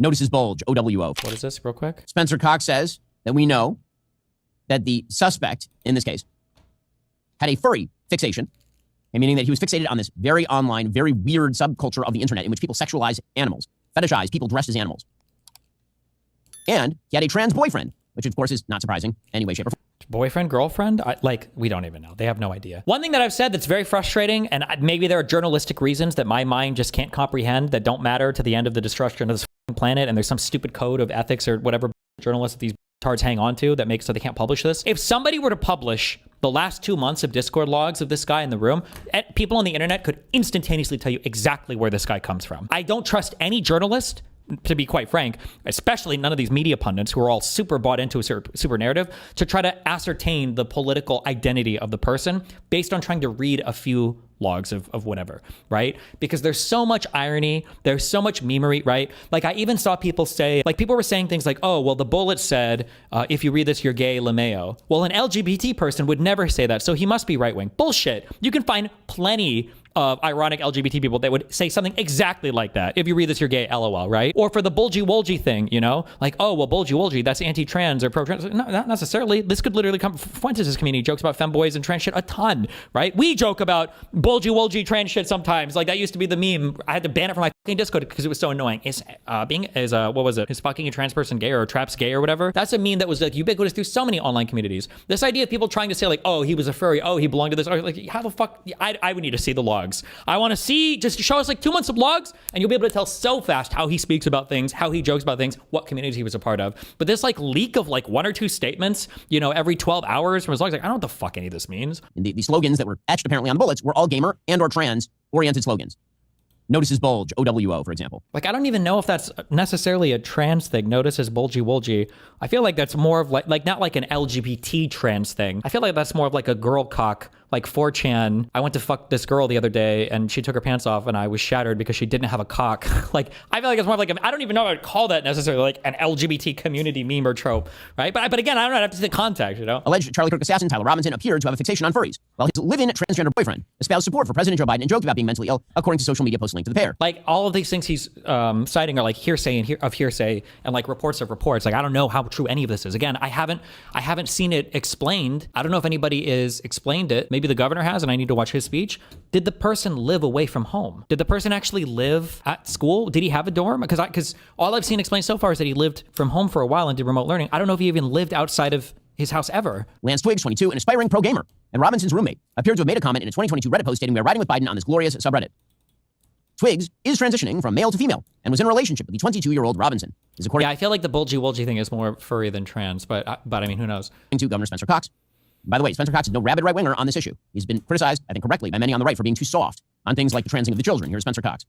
Notice his bulge, OWO. What is this, real quick? Spencer Cox says that we know that the suspect, in this case, had a furry fixation, meaning that he was fixated on this very online, very weird subculture of the internet in which people sexualize animals, fetishize people dressed as animals. And he had a trans boyfriend, which of course is not surprising in any way, shape, or form. Boyfriend, girlfriend? We don't even know. They have no idea. One thing that I've said that's very frustrating, and maybe there are journalistic reasons that my mind just can't comprehend that don't matter to the end of the destruction of this planet, and there's some stupid code of ethics or whatever journalists these tards hang on to that makes so they can't publish this. If somebody were to publish the last 2 months of Discord logs of this guy in the room, people on the internet could instantaneously tell you exactly where this guy comes from. I don't trust any journalist, to be quite frank, especially none of these media pundits who are all super bought into a super narrative, to try to ascertain the political identity of the person based on trying to read a few logs of whatever, right? Because there's so much irony, there's so much memery, right? Like I even saw people say, like people were saying things like, oh, well, the bullet said, if you read this, you're gay, LeMayo. Well, an LGBT person would never say that, so he must be right-wing. Bullshit. You can find plenty of ironic LGBT people that would say something exactly like that. If you read this, you're gay, LOL, right? Or for the bulgy-wolgy thing, you know? Like, oh, well, bulgy-wolgy, that's anti-trans or pro-trans. No, not necessarily. This could literally come from Fuentes' community. Jokes about femboys and trans shit a ton, right? We joke about bulgy-wolgy trans shit sometimes. Like, that used to be the meme. I had to ban it from my fucking Discord because it was so annoying. What was it? Is fucking a trans person gay or traps gay or whatever? That's a meme that was like ubiquitous through so many online communities. This idea of people trying to say like, oh, he was a furry, oh, he belonged to this, or like, how the fuck? I would need to see the logs. I want to see, just show us like 2 months of logs and you'll be able to tell so fast how he speaks about things, how he jokes about things, what communities he was a part of. But this like leak of like 1 or 2 statements, you know, every 12 hours from his logs, like, I don't know what the fuck any of this means. The slogans that were etched apparently on the bullets were all gamer and or trans oriented slogans. Notice his bulge, OWO, for example. Like, I don't even know if that's necessarily a trans thing. Notice his bulgy-wolgy. I feel like that's more of like not like an LGBT trans thing. I feel like that's more of like a girl cock, like 4chan. I went to fuck this girl the other day and she took her pants off and I was shattered because she didn't have a cock. Like, I feel like it's more of like, I don't even know what I'd call that necessarily, like an LGBT community meme or trope, right? But again, I don't have to see the context, you know? Alleged Charlie Kirk assassin Tyler Robinson appeared to have a fixation on furries, while his live-in transgender boyfriend espoused support for President Joe Biden and joked about being mentally ill, according to social media posts linked to the pair. Like, all of these things he's citing are like hearsay of hearsay and like reports of reports. Like, I don't know how true any of this is. Again, I haven't seen it explained. I don't know if anybody is explained it. Maybe the governor has, and I need to watch his speech. Did the person live away from home? Did the person actually live at school? Did he have a dorm? Because all I've seen explained so far is that he lived from home for a while and did remote learning. I don't know if he even lived outside of his house ever. Lance Twiggs, 22, an aspiring pro-gamer, and Robinson's roommate, appeared to have made a comment in a 2022 Reddit post stating we are riding with Biden on this glorious subreddit. Twiggs is transitioning from male to female and was in a relationship with the 22-year-old Robinson. Yeah, I feel like the bulgy-wolgy thing is more furry than trans, but I mean, who knows? To Governor Spencer Cox. By the way, Spencer Cox is no rabid right-winger on this issue. He's been criticized, I think correctly, by many on the right for being too soft on things like the transing of the children. Here's Spencer Cox.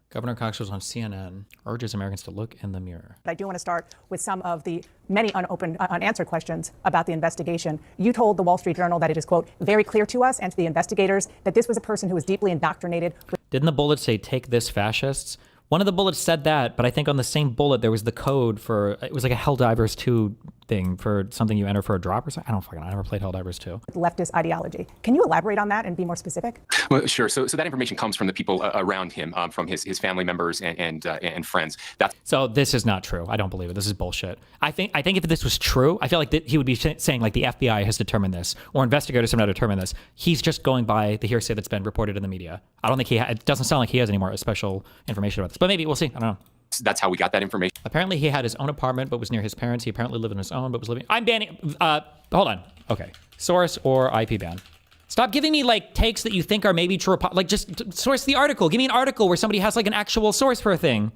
Governor Cox was on CNN, urges Americans to look in the mirror. I do want to start with some of the many unanswered questions about the investigation. You told the Wall Street Journal that it is, quote, very clear to us and to the investigators that this was a person who was deeply indoctrinated. Didn't the bullet say, take this, fascists? One of the bullets said that, but I think on the same bullet, there was the code for, it was like a Helldivers 2 thing for something you enter for a drop or something. I never played Helldivers 2. Leftist ideology. Can you elaborate on that and be more specific? Well, sure. So that information comes from the people around him, from his family members and friends. So this is not true. I don't believe it. This is bullshit. I think if this was true, I feel like that he would be saying like the FBI has determined this or investigators have now determined this. He's just going by the hearsay that's been reported in the media. I don't think it doesn't sound like he has any more special information about this, but maybe we'll see. I don't know. That's how we got that information. Apparently he had his own apartment, but was near his parents. He apparently lived on his own, but was living. I'm banning. Hold on. Okay. Source or IP ban. Stop giving me like takes that you think are maybe true. Like just source the article. Give me an article where somebody has like an actual source for a thing.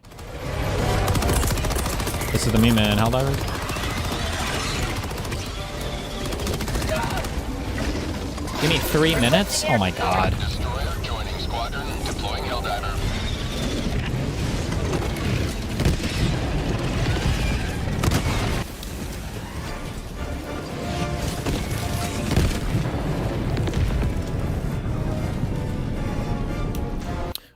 This is the meme in Helldivers. Give me 3 minutes. Oh my god.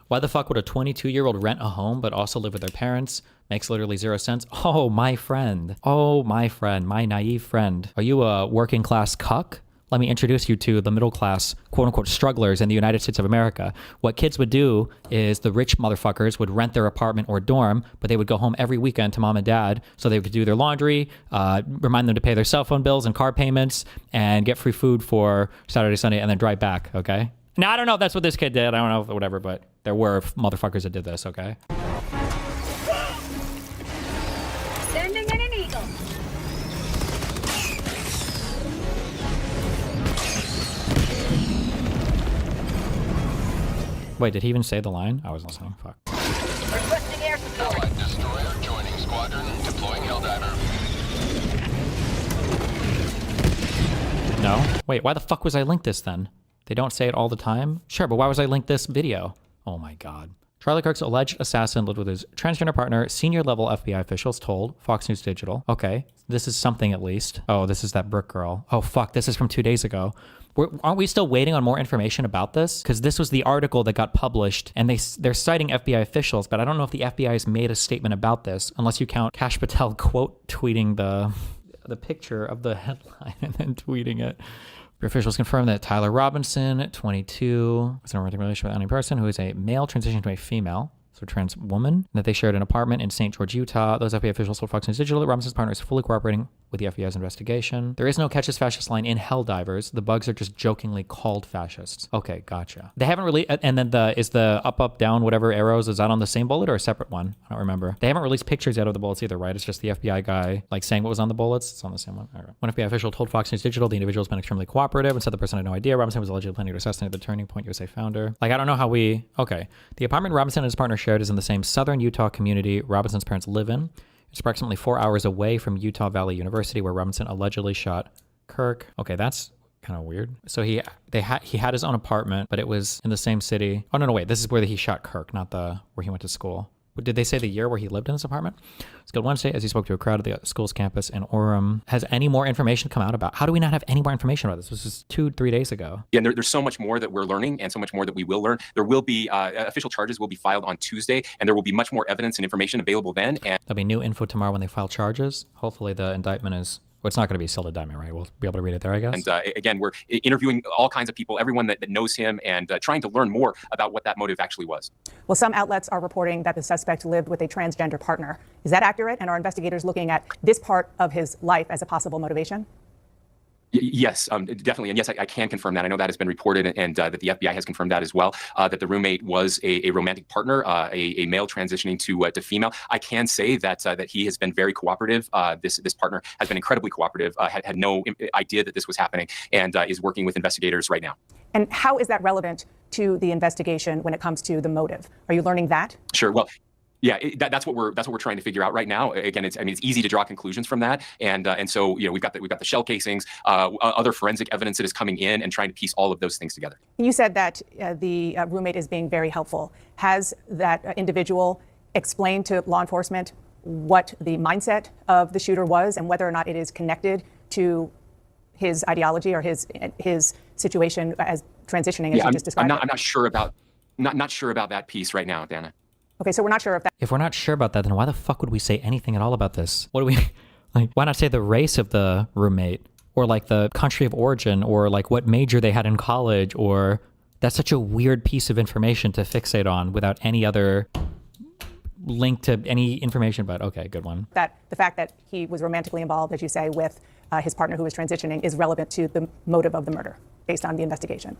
Why the fuck would a 22-year-old rent a home but also live with their parents? Makes literally 0 sense. Oh, my friend. Oh, my friend. My naive friend. Are you a working class cuck? let me introduce you to the middle class, quote unquote, strugglers in the United States of America. What kids would do is the rich motherfuckers would rent their apartment or dorm, but they would go home every weekend to mom and dad so they could do their laundry, remind them to pay their cell phone bills and car payments, and get free food for Saturday, Sunday, and then drive back, okay? Now, I don't know if that's what this kid did. I don't know if whatever, but there were motherfuckers that did this, okay? Sending in an eagle. Wait, did he even say the line? I was listening. Fuck. Requesting air support. Allied destroyer joining squadron, deploying Helldiver. No? Wait, why the fuck was I linked this then? They don't say it all the time? Sure, but why was I linked this video? Oh my God. Charlie Kirk's alleged assassin lived with his transgender partner, senior level FBI officials told Fox News Digital. Okay, this is something at least. Oh, this is that Brooke girl. Oh fuck, this is from 2 days ago. Aren't we still waiting on more information about this? Because this was the article that got published, and they're citing FBI officials, but I don't know if the FBI has made a statement about this, unless you count Kash Patel quote tweeting the picture of the headline and then tweeting it. The officials confirmed that Tyler Robinson, 22, was in a romantic relationship with any person who is a male transitioning to a female, so trans woman, that they shared an apartment in St. George, Utah. Those FBI officials told Fox News Digital that Robinson's partner is fully cooperating with the FBI's investigation. There is no catch this fascist line in Helldivers. The bugs are just jokingly called fascists. Okay, gotcha. They haven't really, and then is the up, up, down, whatever arrows, is that on the same bullet or a separate one? I don't remember. They haven't released pictures yet of the bullets either, right? It's just the FBI guy like saying what was on the bullets. It's on the same one. All right. One FBI official told Fox News Digital the individual has been extremely cooperative and said the person had no idea. Robinson was allegedly planning to assassinate the Turning Point USA founder. Like, I don't know how okay. The apartment Robinson and his partner shared is in the same southern Utah community Robinson's parents live in. It's approximately 4 hours away from Utah Valley University, where Robinson allegedly shot Kirk. Okay, that's kind of weird. So he had his own apartment, but it was in the same city. Oh, no, wait. This is where he shot Kirk, not where he went to school. Did they say the year where he lived in this apartment? It's good Wednesday as he spoke to a crowd at the school's campus in Orem. Has any more information come out about? How do we not have any more information about this? This was 2-3 days ago. Yeah, and there's so much more that we're learning and so much more that we will learn. There will be official charges will be filed on Tuesday, and there will be much more evidence and information available then. And there'll be new info tomorrow when they file charges. Hopefully the indictment is... Well, it's not going to be a sealed indictment, right? We'll be able to read it there, I guess. And again, we're interviewing all kinds of people, everyone that knows him, and trying to learn more about what that motive actually was. Well, some outlets are reporting that the suspect lived with a transgender partner. Is that accurate? And are investigators looking at this part of his life as a possible motivation? Yes, definitely. And yes, I can confirm that. I know that has been reported, and that the FBI has confirmed that as well, that the roommate was a romantic partner, a male transitioning to female. I can say that he has been very cooperative. This partner has been incredibly cooperative, had no idea that this was happening, and is working with investigators right now. And how is that relevant to the investigation when it comes to the motive? Are you learning that? Sure. Well, yeah, that's what we're trying to figure out right now. Again, it's easy to draw conclusions from that, and so we've got the shell casings, other forensic evidence that is coming in, and trying to piece all of those things together. You said that the roommate is being very helpful. Has that individual explained to law enforcement what the mindset of the shooter was and whether or not it is connected to his ideology or his situation as transitioning, as you just described? I'm not sure about that piece right now, Dana. Okay, so we're not sure if that... If we're not sure about that, then why the fuck would we say anything at all about this? What do we... Like, why not say the race of the roommate? Or like the country of origin? Or like what major they had in college? Or... That's such a weird piece of information to fixate on without any other link to any information about. Okay, good one. That the fact that he was romantically involved, as you say, with his partner who was transitioning is relevant to the motive of the murder based on the investigation.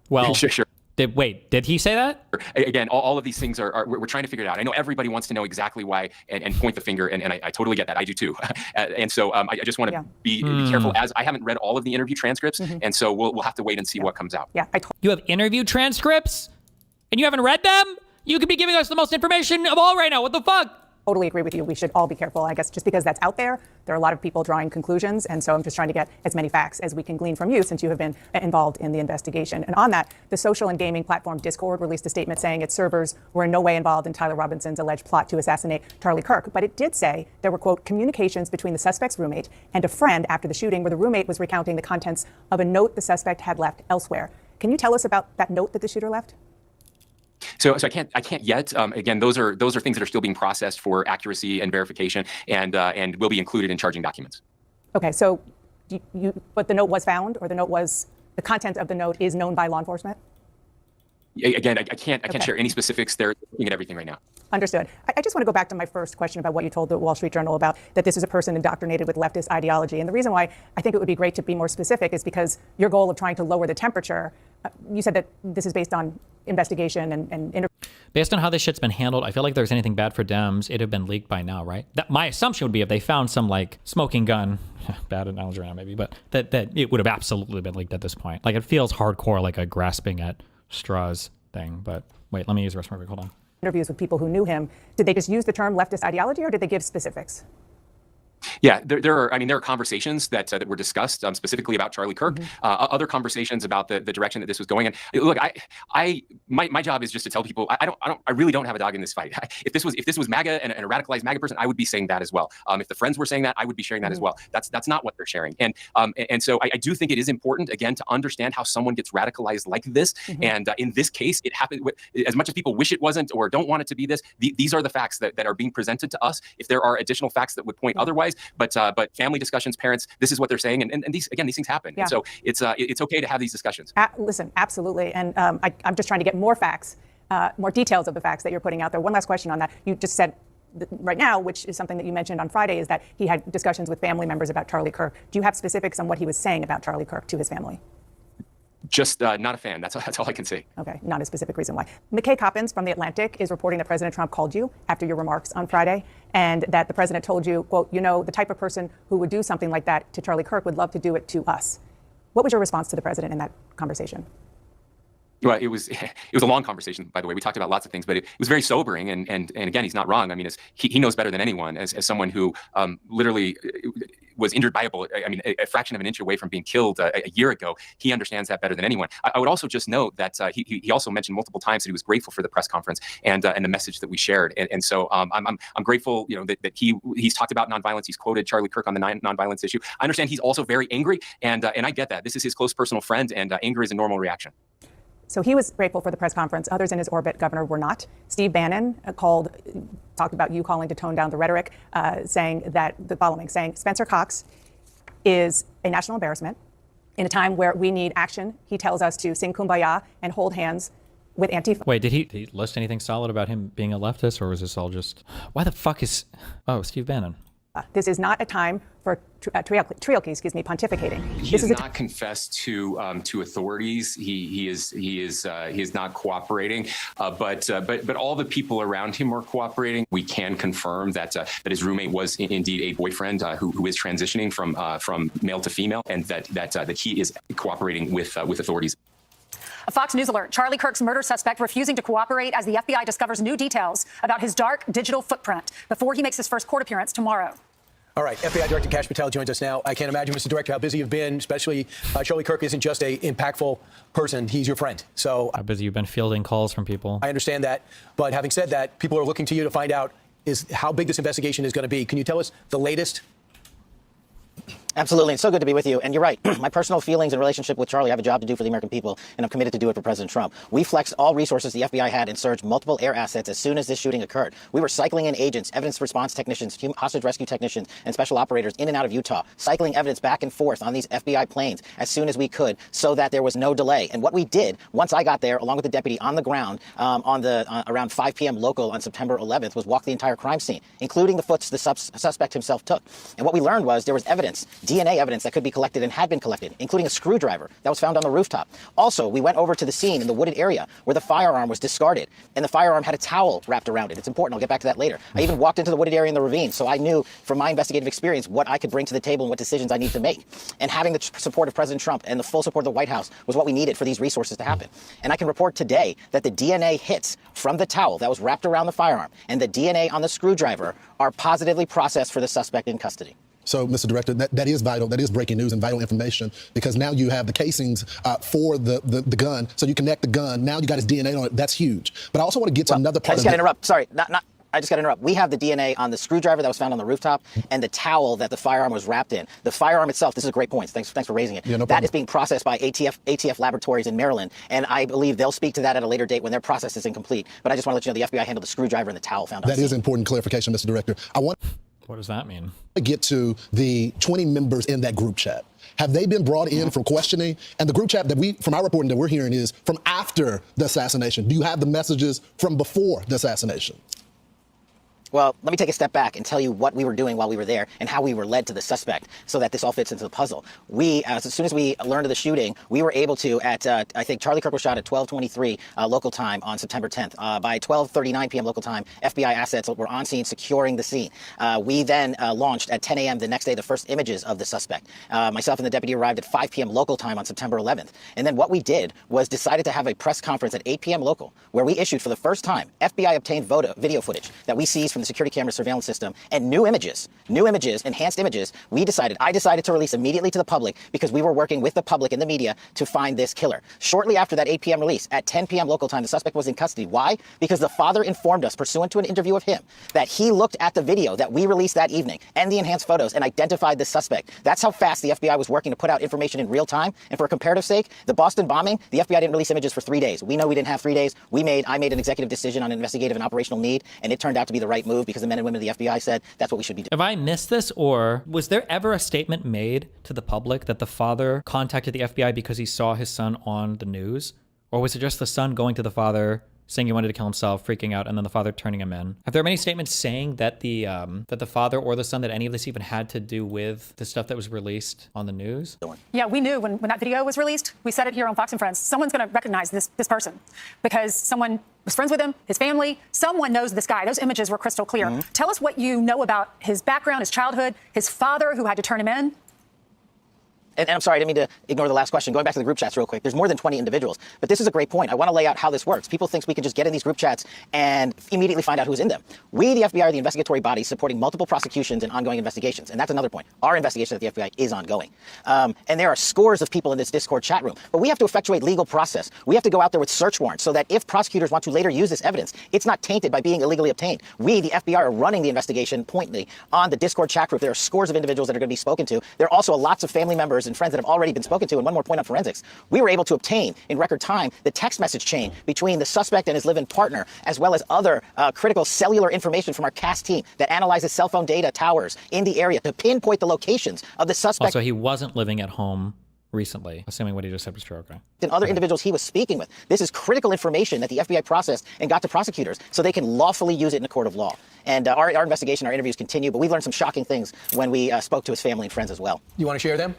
Well, sure. Did he say that? Again, all of these things we're trying to figure it out. I know everybody wants to know exactly why and point the finger, and I totally get that. I do too. And so I just want to be careful, as I haven't read all of the interview transcripts, and so we'll have to wait and see what comes out. Yeah, you have interview transcripts, and you haven't read them? You could be giving us the most information of all right now. What the fuck? Totally agree with you. We should all be careful. I guess just because that's out there are a lot of people drawing conclusions. And so I'm just trying to get as many facts as we can glean from you since you have been involved in the investigation. And on that, the social and gaming platform Discord released a statement saying its servers were in no way involved in Tyler Robinson's alleged plot to assassinate Charlie Kirk. But it did say there were, quote, communications between the suspect's roommate and a friend after the shooting where the roommate was recounting the contents of a note the suspect had left elsewhere. Can you tell us about that note that the shooter left? So I can't yet. Again, those are things that are still being processed for accuracy and verification, and will be included in charging documents. Okay, so but the note was found, or the content of the note is known by law enforcement? Again, I can't share any specifics. They're looking at everything right now. Understood. I just want to go back to my first question about what you told the Wall Street Journal about that this is a person indoctrinated with leftist ideology. And the reason why I think it would be great to be more specific is because your goal of trying to lower the temperature, you said that this is based on investigation and based on how this shit's been handled, I feel like if there's anything bad for Dems, it'd have been leaked by now, right? My assumption would be if they found some like smoking gun, bad analogy right now maybe, but that it would have absolutely been leaked at this point. Like it feels hardcore, like a grasping at straws thing. But wait, let me use the rest of my hold on. Interviews with people who knew him. Did they just use the term leftist ideology, or did they give specifics? Yeah, there are conversations that were discussed specifically about Charlie Kirk, other conversations about the direction that this was going in. Look, my job is just to tell people I really don't have a dog in this fight. If this was MAGA and a radicalized MAGA person, I would be saying that as well. If the Friends were saying that, I would be sharing that as well. That's not what they're sharing. And so I do think it is important, again, to understand how someone gets radicalized like this. And in this case, it happened as much as people wish it wasn't or don't want it to be this. These are the facts that are being presented to us. If there are additional facts that would point otherwise, but family discussions, parents, this is what they're saying, and these things happen. Yeah. And so it's okay to have these discussions. Listen, absolutely, and I'm just trying to get more facts, more details of the facts that you're putting out there. One last question on that. You just said right now, which is something that you mentioned on Friday, is that he had discussions with family members about Charlie Kirk. Do you have specifics on what he was saying about Charlie Kirk to his family? Just not a fan. That's all I can say. Okay, not a specific reason why. McKay Coppins from The Atlantic is reporting that President Trump called you after your remarks on Friday, and that the president told you, quote, the type of person who would do something like that to Charlie Kirk would love to do it to us. What was your response to the president in that conversation? Well, it was a long conversation, by the way. We talked about lots of things, but it was very sobering. And again, he's not wrong. I mean, he knows better than anyone as someone who literally was injured by a bullet. I mean, a fraction of an inch away from being killed a year ago. He understands that better than anyone. I would also just note that he also mentioned multiple times that he was grateful for the press conference and the message that we shared. And so I'm grateful, that he's talked about nonviolence. He's quoted Charlie Kirk on the nonviolence issue. I understand he's also very angry, and I get that. This is his close personal friend, and anger is a normal reaction. So he was grateful for the press conference. Others in his orbit, Governor, were not. Steve Bannon talked about you calling to tone down the rhetoric, saying the following, saying Spencer Cox is a national embarrassment in a time where we need action. He tells us to sing Kumbaya and hold hands with Antifa. Wait, did he list anything solid about him being a leftist, or was this all just, why the fuck is, Steve Bannon? This is not a time for Triolke, pontificating. He has not confessed to authorities. He is not cooperating. But all the people around him are cooperating. We can confirm that his roommate was indeed a boyfriend who is transitioning from male to female, and that he is cooperating with authorities. A Fox News alert. Charlie Kirk's murder suspect refusing to cooperate as the FBI discovers new details about his dark digital footprint before he makes his first court appearance tomorrow. All right, FBI Director Kash Patel joins us now. I can't imagine, Mr. Director, how busy you've been, especially Charlie Kirk isn't just a impactful person. He's your friend. So how busy you've been fielding calls from people. I understand that. But having said that, people are looking to you to find out how big this investigation is going to be. Can you tell us the latest? Absolutely. It's so good to be with you. And you're right. My personal feelings and relationship with Charlie, I have a job to do for the American people, and I'm committed to do it for President Trump. We flexed all resources the FBI had and surged multiple air assets as soon as this shooting occurred. We were cycling in agents, evidence response technicians, hostage rescue technicians, and special operators in and out of Utah, cycling evidence back and forth on these FBI planes as soon as we could so that there was no delay. And what we did, once I got there, along with the deputy on the ground around 5 p.m. local on September 11th, was walk the entire crime scene, including the foots the suspect himself took. And what we learned was there was evidence, DNA evidence that could be collected and had been collected, including a screwdriver that was found on the rooftop. Also, we went over to the scene in the wooded area where the firearm was discarded, and the firearm had a towel wrapped around it. It's important. I'll get back to that later. I even walked into the wooded area in the ravine, so I knew from my investigative experience what I could bring to the table and what decisions I need to make. And having the support of President Trump and the full support of the White House was what we needed for these resources to happen. And I can report today that the DNA hits from the towel that was wrapped around the firearm and the DNA on the screwdriver are positively processed for the suspect in custody. So, Mr. Director, that is vital. That is breaking news and vital information, because now you have the casings for the gun. So you connect the gun. Now you got his DNA on it. That's huge. But I also want to get to another part. I just got to interrupt. Sorry, I just got to interrupt. We have the DNA on the screwdriver that was found on the rooftop and the towel that the firearm was wrapped in. The firearm itself, this is a great point. Thanks for raising it. Yeah, no problem. That is being processed by ATF laboratories in Maryland, and I believe they'll speak to that at a later date when their process is incomplete. But I just want to let you know the FBI handled the screwdriver and the towel found on the scene. That is important clarification, Mr. Director. What does that mean? Get to the 20 members in that group chat. Have they been brought in from questioning? And the group chat from our reporting that we're hearing is from after the assassination. Do you have the messages from before the assassination? Well, let me take a step back and tell you what we were doing while we were there and how we were led to the suspect so that this all fits into the puzzle. We, as soon as we learned of the shooting, we were able to, I think Charlie Kirk was shot at 12:23 local time on September 10th. By 12:39 p.m. local time, FBI assets were on scene securing the scene. We then launched at 10 a.m. the next day the first images of the suspect. Myself and the deputy arrived at 5 p.m. local time on September 11th. And then what we did was decided to have a press conference at 8 p.m. local where we issued for the first time FBI obtained video footage that we seized from the security camera surveillance system and new images, enhanced images. I decided to release immediately to the public because we were working with the public and the media to find this killer. Shortly after that 8 p.m. release, at 10 p.m. local time, the suspect was in custody. Why? Because the father informed us, pursuant to an interview of him, that he looked at the video that we released that evening and the enhanced photos and identified the suspect. That's how fast the FBI was working to put out information in real time. And for a comparative sake, the Boston bombing, the FBI didn't release images for 3 days. We know we didn't have 3 days. I made an executive decision on investigative and operational need, and it turned out to be the right move because the men and women of the FBI said that's what we should be doing. Have I missed this, or was there ever a statement made to the public that the father contacted the FBI because he saw his son on the news? Or was it just the son going to the father, saying he wanted to kill himself, freaking out, and then the father turning him in? Have there been any statements saying that the father or the son, that any of this even had to do with the stuff that was released on the news? Yeah, we knew when that video was released. We said it here on Fox and Friends. Someone's going to recognize this person because someone was friends with him, his family. Someone knows this guy. Those images were crystal clear. Tell us what you know about his background, his childhood, his father who had to turn him in. And I'm sorry, I didn't mean to ignore the last question. Going back to the group chats real quick, there's more than 20 individuals. But this is a great point. I want to lay out how this works. People think we can just get in these group chats and immediately find out who's in them. We, the FBI, are the investigatory body supporting multiple prosecutions and ongoing investigations. And that's another point. Our investigation at the FBI is ongoing. And there are scores of people in this Discord chat room. But we have to effectuate legal process. We have to go out there with search warrants so that if prosecutors want to later use this evidence, it's not tainted by being illegally obtained. We, the FBI, are running the investigation pointedly on the Discord chat group. There are scores of individuals that are going to be spoken to. There are also lots of family members and friends that have already been spoken to. And one more point on forensics. We were able to obtain in record time the text message chain between the suspect and his live-in partner, as well as other critical cellular information from our CAS team that analyzes cell phone data towers in the area to pinpoint the locations of the suspect. Also, he wasn't living at home recently, assuming what he just said was true. Okay. And other individuals he was speaking with. This is critical information that the FBI processed and got to prosecutors so they can lawfully use it in a court of law. And our investigation, our interviews continue, but we learned some shocking things when we spoke to his family and friends as well. You want to share them?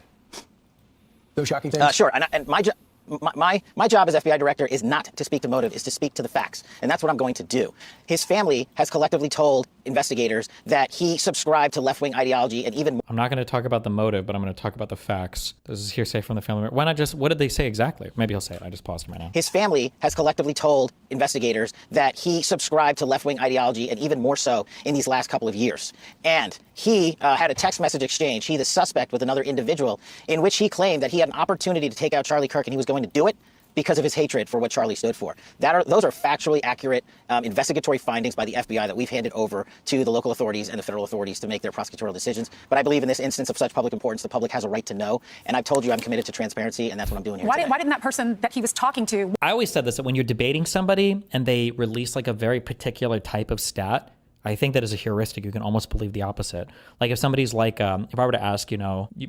Those shocking things? Sure. And my job as FBI director is not to speak to motive, is to speak to the facts. And that's what I'm going to do. His family has collectively told investigators that he subscribed to left-wing ideology and even... I'm not going to talk about the motive, but I'm going to talk about the facts. This is hearsay from the family. Why not just, what did they say exactly? Maybe he'll say it. I just paused him right now. His family has collectively told investigators that he subscribed to left-wing ideology and even more so in these last couple of years. And he had a text message exchange, he the suspect, with another individual, in which he claimed that he had an opportunity to take out Charlie Kirk and he was going to do it because of his hatred for what Charlie stood for. Those are factually accurate investigatory findings by the FBI that we've handed over to the local authorities and the federal authorities to make their prosecutorial decisions. But I believe in this instance of such public importance, the public has a right to know. And I've told you I'm committed to transparency, and that's what I'm doing here today. Why didn't that person that he was talking to... I always said this, that when you're debating somebody and they release like a very particular type of stat, I think that as a heuristic, you can almost believe the opposite. Like if somebody's like, if I were to ask,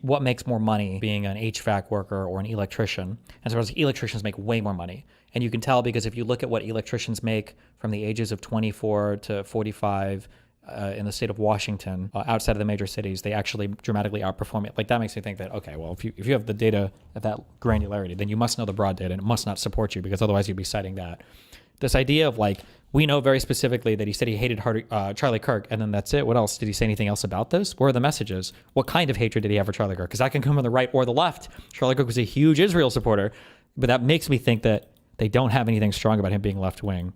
what makes more money, being an HVAC worker or an electrician? And so electricians make way more money. And you can tell because if you look at what electricians make from the ages of 24 to 45 in the state of Washington, outside of the major cities, they actually dramatically outperform it. Like that makes me think that, okay, well, if you have the data at that granularity, then you must know the broad data and it must not support you because otherwise you'd be citing that. This idea of like, we know very specifically that he said he hated Charlie Kirk, and then that's it. What else? Did he say anything else about this? Where are the messages? What kind of hatred did he have for Charlie Kirk? Because that can come from the right or the left. Charlie Kirk was a huge Israel supporter, but that makes me think that they don't have anything strong about him being left-wing.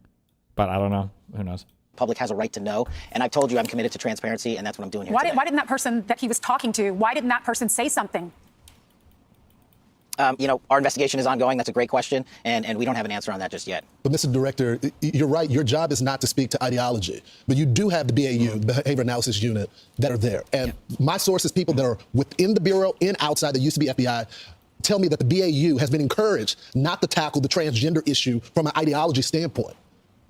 But I don't know. Who knows? Public has a right to know. And I've told you I'm committed to transparency, and that's what I'm doing here today. Why didn't that person that he was talking to, why didn't that person say something? Our investigation is ongoing. That's a great question, and we don't have an answer on that just yet. But Mr. Director, you're right. Your job is not to speak to ideology, but you do have the BAU, Behavior Analysis Unit, that are there. And my sources, people that are within the Bureau and outside that used to be FBI, tell me that the BAU has been encouraged not to tackle the transgender issue from an ideology standpoint.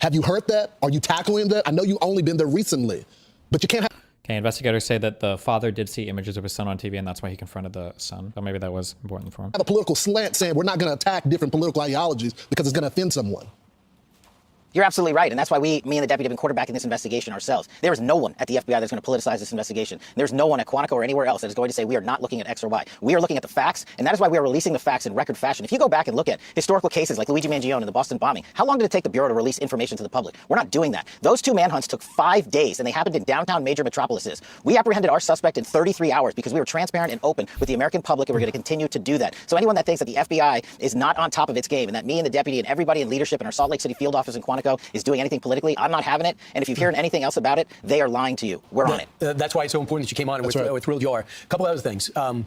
Have you heard that? Are you tackling that? I know you've only been there recently, but you can't have... Okay, investigators say that the father did see images of his son on TV, and that's why he confronted the son. So maybe that was important for him. Have a political slant saying we're not going to attack different political ideologies because it's going to offend someone. You're absolutely right, and that's why me and the deputy have been quarterbacking this investigation ourselves. There is no one at the FBI that's going to politicize this investigation. There's no one at Quantico or anywhere else that is going to say we are not looking at X or Y. We are looking at the facts, and that is why we are releasing the facts in record fashion. If you go back and look at historical cases like Luigi Mangione and the Boston bombing, how long did it take the Bureau to release information to the public? We're not doing that. Those two manhunts took 5 days, and they happened in downtown major metropolises. We apprehended our suspect in 33 hours because we were transparent and open with the American public, and we're going to continue to do that. So anyone that thinks that the FBI is not on top of its game and that me and the deputy and everybody in leadership in our Salt Lake City field office in Quantico is doing anything politically, I'm not having it. And if you've heard anything else about it, they are lying to you. We're on it. That's why it's so important that you came on. We're thrilled you are. A couple other things. I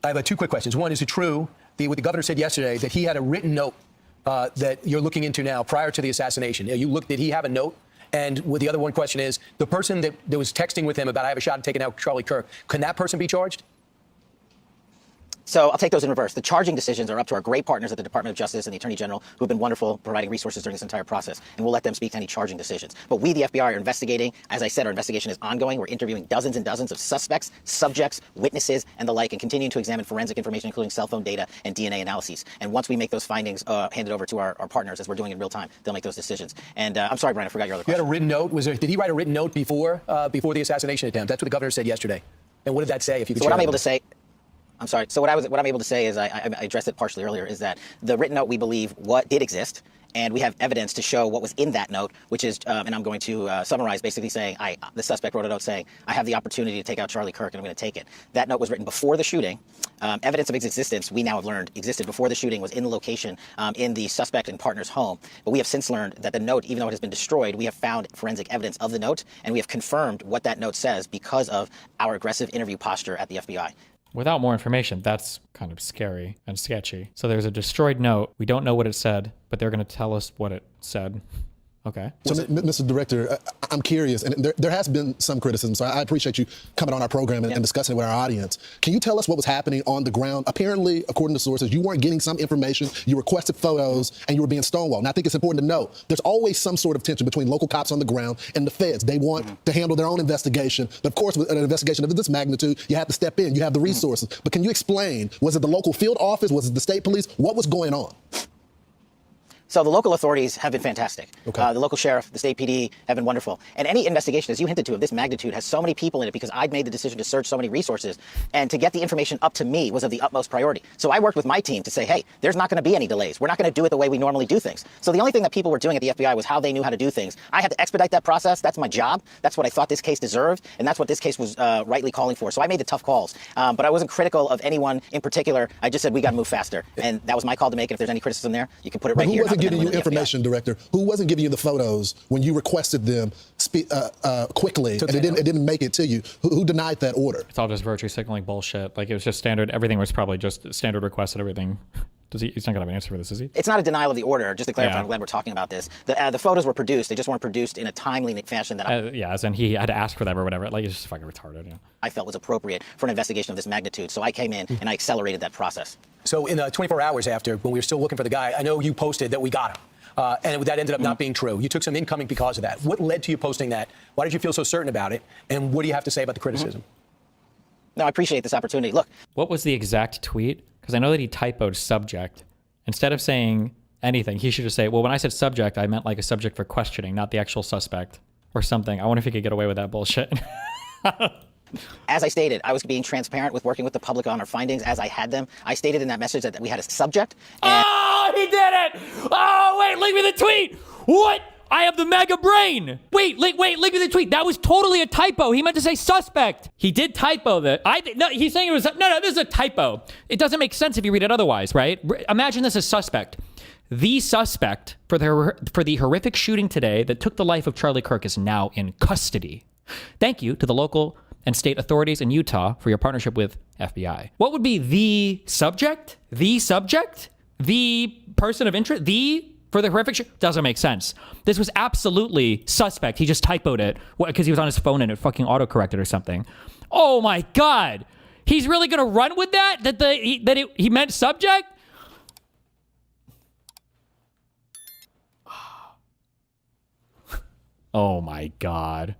have two quick questions. One, is it true what the governor said yesterday that he had a written note that you're looking into now prior to the assassination? Did he have a note? And the other one question is, the person that was texting with him about I have a shot at taking out Charlie Kirk, can that person be charged? So I'll take those in reverse. The charging decisions are up to our great partners at the Department of Justice and the Attorney General, who have been wonderful providing resources during this entire process, and we'll let them speak to any charging decisions. But we, the FBI, are investigating. As I said, our investigation is ongoing. We're interviewing dozens and dozens of suspects, subjects, witnesses, and the like, and continuing to examine forensic information, including cell phone data and DNA analyses. And once we make those findings handed over to our partners, as we're doing in real time, they'll make those decisions. And I'm sorry, Brian, I forgot your other question. You had a written note. Did he write a written note before the assassination attempt? That's what the governor said yesterday. And what did that say? If you could so what I'm able to say. I'm sorry. So what I'm able to say is I addressed it partially earlier, is that the written note, we believe, did exist, and we have evidence to show what was in that note, which is, and I'm going to summarize, basically saying, the suspect wrote a note saying, I have the opportunity to take out Charlie Kirk, and I'm going to take it. That note was written before the shooting. Evidence of its existence, we now have learned, existed before the shooting, was in the location in the suspect and partner's home. But we have since learned that the note, even though it has been destroyed, we have found forensic evidence of the note, and we have confirmed what that note says because of our aggressive interview posture at the FBI. Without more information, that's kind of scary and sketchy. So there's a destroyed note. We don't know what it said, but they're going to tell us what it said. Okay. So, Mr. Director, I'm curious, and there has been some criticism, so I appreciate you coming on our program and discussing it with our audience. Can you tell us what was happening on the ground? Apparently, according to sources, you weren't getting some information, you requested photos, and you were being stonewalled. And I think it's important to note, there's always some sort of tension between local cops on the ground and the feds. They want to handle their own investigation. But of course, with an investigation of this magnitude, you have to step in, you have the resources. But can you explain, was it the local field office, was it the state police? What was going on? So the local authorities have been fantastic. Okay. The local sheriff, the state PD have been wonderful. And any investigation, as you hinted to, of this magnitude has so many people in it because I'd made the decision to search so many resources. And to get the information up to me was of the utmost priority. So I worked with my team to say, hey, there's not going to be any delays. We're not going to do it the way we normally do things. So the only thing that people were doing at the FBI was how they knew how to do things. I had to expedite that process. That's my job. That's what I thought this case deserved. And that's what this case was rightly calling for. So I made the tough calls. But I wasn't critical of anyone in particular. I just said, we got to move faster. And that was my call to make. And if there's any criticism there, you can put it right here. Who wasn't giving you information, Director? Who wasn't giving you the photos when you requested them quickly and it didn't make it to you? Who denied that order? It's all just virtue signaling bullshit. Like, it was just standard. Everything was probably just standard request and everything. He's not going to have an answer for this, is he? It's not a denial of the order. Just to clarify, I'm glad we're talking about this. The photos were produced. They just weren't produced in a timely fashion that as in he had to ask for them or whatever. Like, it's just fucking retarded. Yeah. I felt was appropriate for an investigation of this magnitude. So I came in and I accelerated that process. So in the 24 hours after, when we were still looking for the guy, I know you posted that we got him. And that ended up not being true. You took some incoming because of that. What led to you posting that? Why did you feel so certain about it? And what do you have to say about the criticism? No, I appreciate this opportunity. Look. What was the exact tweet? Because I know that he typoed subject. Instead of saying anything, he should just say, well, when I said subject, I meant like a subject for questioning, not the actual suspect or something. I wonder if he could get away with that bullshit. As I stated, I was being transparent with working with the public on our findings as I had them. I stated in that message that we had a subject. Oh, he did it! Oh, wait, link me the tweet! What? I have the mega brain! Wait, link me the tweet. That was totally a typo. He meant to say suspect. He did typo that. No, he's saying it was, no, this is a typo. It doesn't make sense if you read it otherwise, right? Imagine this as suspect. The suspect for the horrific shooting today that took the life of Charlie Kirk is now in custody. Thank you to the local and state authorities in Utah for your partnership with FBI. What would be the subject? The subject? The person of interest? For the horrific shit? Doesn't make sense. This was absolutely suspect. He just typoed it because he was on his phone and it fucking autocorrected or something. Oh my God. He's really going to run with that? He meant subject? Oh my God.